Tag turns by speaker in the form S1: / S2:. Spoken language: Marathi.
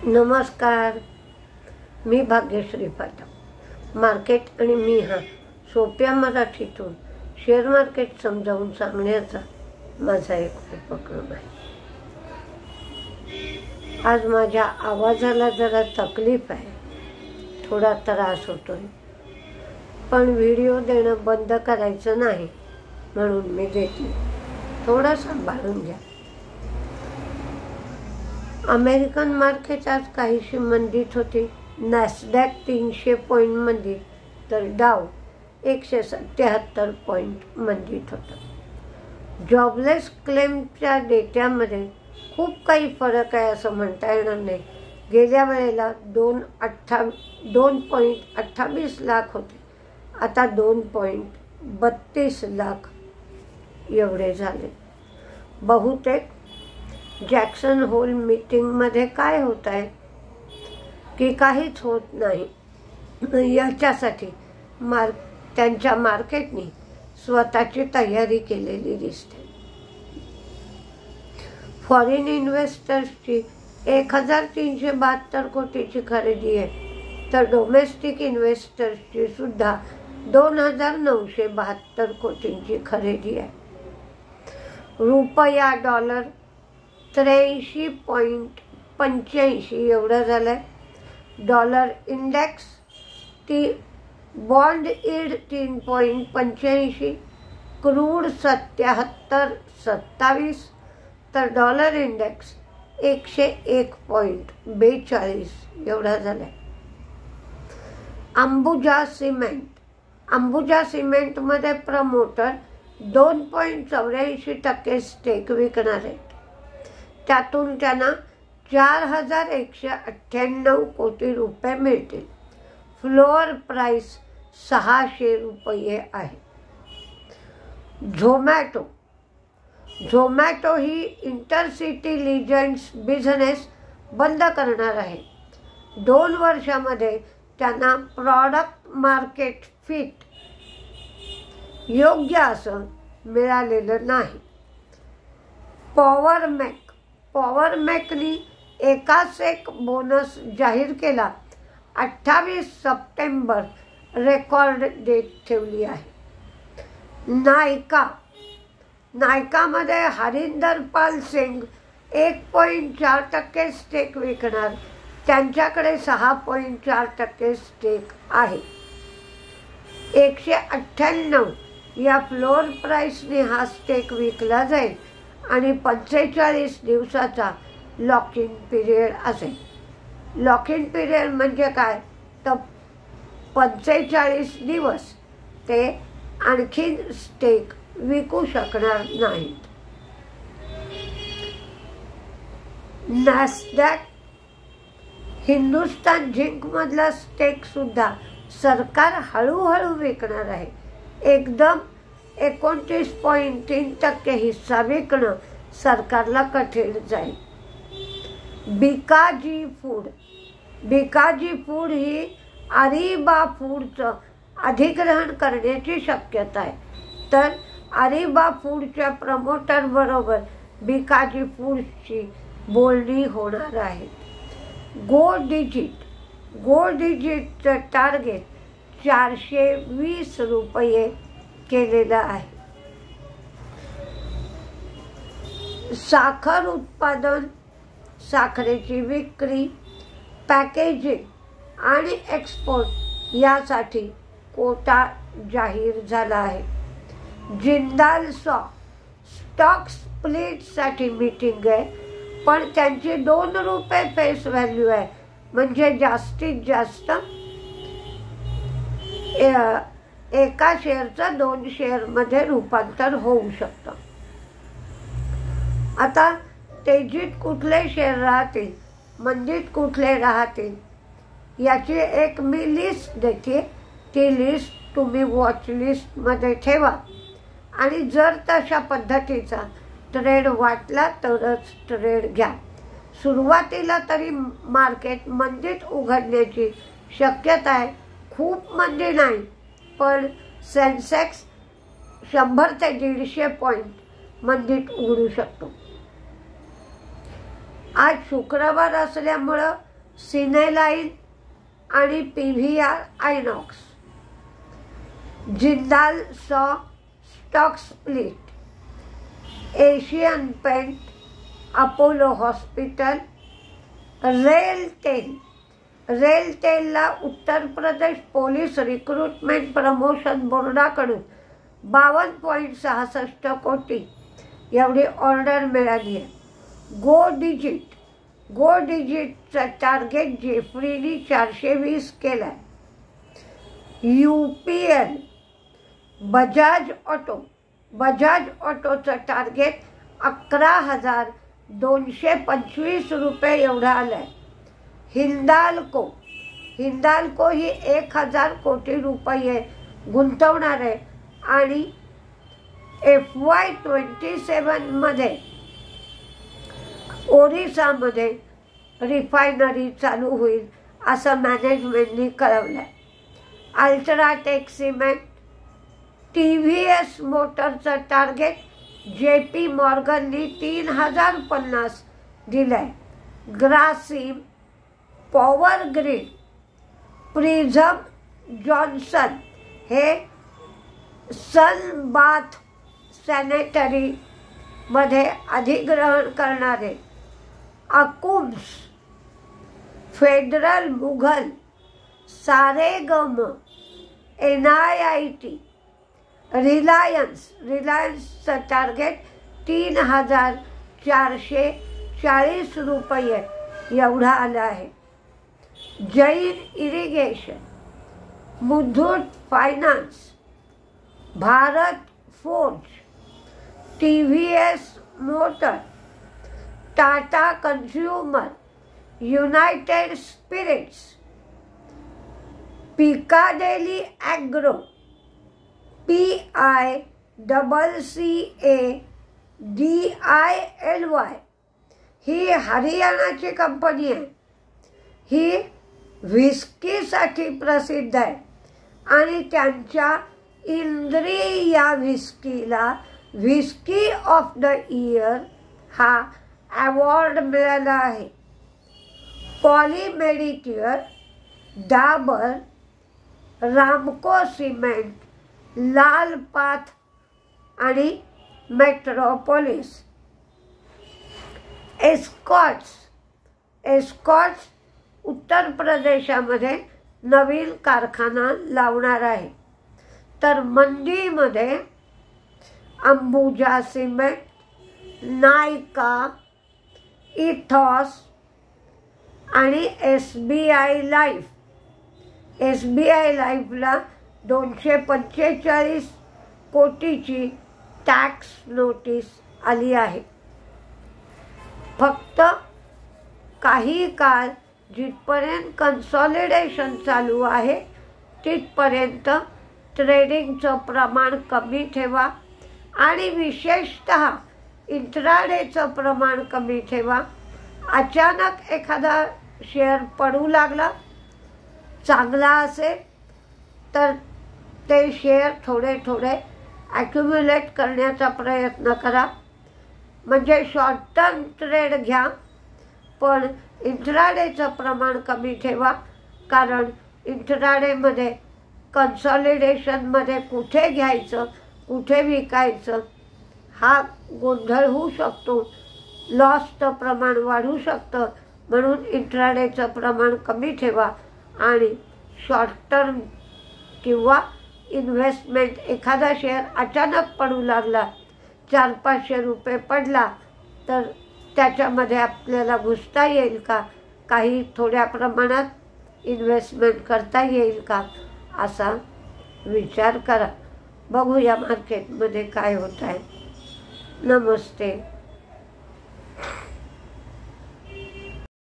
S1: नमस्कार, मी भाग्यश्री पाठक. मार्केट आणि मी हा सोप्या मराठीतून शेअर मार्केट समजावून सांगण्याचा माझा एक उपक्रम आहे. आज माझ्या आवाजाला जरा तकलीफ आहे, थोडा त्रास होतोय, पण व्हिडिओ देणं बंद करायचं नाही म्हणून मी देते. थोडं सांभाळून घ्या. अमेरिकन मार्केट आज काहीशी मंदीत होती. नॅसडॅक 300 पॉईंट मंदीत, तर डाव 177 पॉईंट मंदीत होता. जॉबलेस क्लेमच्या डेट्यामध्ये खूप काही फरक आहे असं म्हणता येणार नाही. गेल्या वेळेला 2.28 लाख होते, आता 2.32 लाख एवढे झाले. बहुतेक जॅक्सन होल मीटिंगमध्ये काय होत आहे की काहीच होत नाही याच्यासाठी त्यांच्या मार्केटने स्वतःची तयारी केलेली दिसते. फॉरेन इन्व्हेस्टर्सची 1372 कोटीची खरेदी आहे, तर डोमेस्टिक इन्व्हेस्टर्सची सुद्धा 2972 कोटींची खरेदी आहे. रुपया डॉलर 83.85 एवढं झालंय. Dollar index bond yield 3.85, crude 77.27, तर डॉलर इंडेक्स 101.42 एवढा झालाय. अंबुजा सिमेंटमध्ये प्रमोटर 2.84% स्टेक विकणार आहेत. त्यातून त्यांना 4198 कोटी रुपये मिळतील. फ्लोअर प्राइस 600 रुपये आहे. झोमॅटो ही इंटरसिटी लिजंड्स बिझनेस बंद करणार आहे. 2 वर्षामध्ये त्यांना प्रॉडक्ट मार्केट फिट योग्य असं मिळालेलं नाही. पॉवरमॅकनी एकाच एक बोनस जाहीर केला. 28 सप्टेंबर रेकॉर्ड डेट ठेवली आहे. नायकामध्ये हरिंदर पाल सिंग 1.4% स्टेक विकणार. त्यांच्याकडे 6.4% स्टेक आहे. 198 या फ्लोअर प्राइसने हा स्टेक विकला जाईल आणि 45 दिवसाचा लॉक इन पिरियड असेल. लॉक इन पिरियड म्हणजे काय, तर 45 दिवस ते आणखीन स्टेक विकू शकणार नाहीत. नॅसडॅक हिंदुस्तान झिंकमधला स्टेक सुद्धा सरकार हळूहळू विकणार आहे. एकदम 29.3% हिस्सा विकणं सरकारला कठीण जाईल. बिकाजी फूड ही अरिबा फूडचं अधिग्रहण करण्याची शक्यता आहे, तर अरिबा फूडच्या प्रमोटर बरोबर बिकाजी फूड्सची बोलणी होणार आहे. गो डिजिटचं टार्गेट 420 रुपये केलेलं आहे. साखर उत्पादन, साखरेची विक्री, पॅकेजिंग आणि एक्सपोर्ट यासाठी कोटा जाहीर झाला आहे. जिंदाल स्टॉक स्प्लिटसाठी मीटिंग आहे, पण त्यांची 2 रुपये फेस व्हॅल्यू आहे, म्हणजे जास्तीत जास्त एका शेअरचं 2 शेअरमध्ये रूपांतर होऊ शकतं. आता तेजीत कुठले शेअर राहतील, मंदीत कुठले राहतील याची एक मी लिस्ट देते. ती लिस्ट तुम्ही वॉच लिस्टमध्ये ठेवा आणि जर तशा पद्धतीचा ट्रेड वाटला तरच ट्रेड घ्या. सुरुवातीला तरी मार्केट मंदीत उघडण्याची शक्यता आहे. खूप मंदी नाही, पण सेन्सेक्स 100 ते 150 पॉईंट मंदीत उघडू शकतो. आज शुक्रवार असल्यामुळं सिनेलाइन आणि PVR Inox. Jindal saw stock split. Asian paint, Apollo hospital. रेलटेलला Uttar Pradesh police recruitment promotion बोर्डाकडून 52.66 कोटी एवढी ऑर्डर मिळाली आहे. गो डिजिटचं टार्गेट जेफ्रीनी 420 केलं आहे. UPL बजाज ऑटोचं टार्गेट 11,225 रुपये एवढं आलं आहे. हिंदाल्को ही 1,000 कोटी रुपये गुंतवणार आहे आणि FY27 मध्ये ओरिसामध्ये रिफायनरी चालू होईल असं मॅनेजमेंटनी कळवलं आहे. UltraTech cement. TVS मोटरचं टार्गेट JP मॉर्गननी 3,050 दिलं आहे. Grasim, power grid, prism Johnson हे सनबाथ सॅनिटरीमध्ये अधिग्रहण करणारे. Akums, Federal Mogul, Saregama, NIIT, रिलायन्सचं टार्गेट 3,440 रुपये एवढा आलं आहे. Jain irrigation, Muthoot finance, Bharat forge, TVS motor, Tata consumer, united spirits, Piccadily agro, PICCADILY ही हरियाणाची कंपनी आहे. ही व्हिस्कीसाठी प्रसिद्ध आहे आणि त्यांच्या इंद्री या व्हिस्कीला व्हिस्की ऑफ द इयर हा अवॉर्ड मिळाला आहे. पॉलीमेडिक्युअर, डाबर, रामको सिमेंट, लाल पाथ आणि मेट्रोपोलिस. एस्कॉट्स उत्तर प्रदेशामध्ये नवीन कारखाना लावणार आहे. तर मंडीमध्ये अंबुजा सिमेंट, नायका, इथॉस आणि SBI लाईफला 245 कोटीची टॅक्स नोटीस आली आहे. फक्त काही काळ जिथपर्यंत कन्सॉलिडेशन चालू आहे तिथपर्यंत ट्रेडिंगचं प्रमाण कमी ठेवा आणि विशेषतः इंट्राडेचं प्रमाण कमी ठेवा. अचानक एखादा शेअर पडू लागला चांगला असेल तर ते शेअर थोडे ॲक्युम्युलेट करण्याचा प्रयत्न करा. म्हणजे शॉर्ट टर्म ट्रेड घ्या पण इंट्राडेचं प्रमाण कमी ठेवा. कारण इंट्राडेमध्ये कन्सॉलिडेशनमध्ये कुठे घ्यायचं कुठे विकायचं हा गोंधळ होऊ शकतो. लॉसचं प्रमाण वाढू शकतं. म्हणून इंट्राडेचं प्रमाण कमी ठेवा आणि शॉर्ट टर्म किंवा इन्व्हेस्टमेंट एखादा शेअर अचानक पडू लागला 400-500 रुपये पडला तर त्याच्यामध्ये आपल्याला घुसता येईल का, काही थोड्या प्रमाणात इन्व्हेस्टमेंट करता येईल का असा विचार करा. बघूया मार्केटमध्ये काय होत आहे. नमस्ते.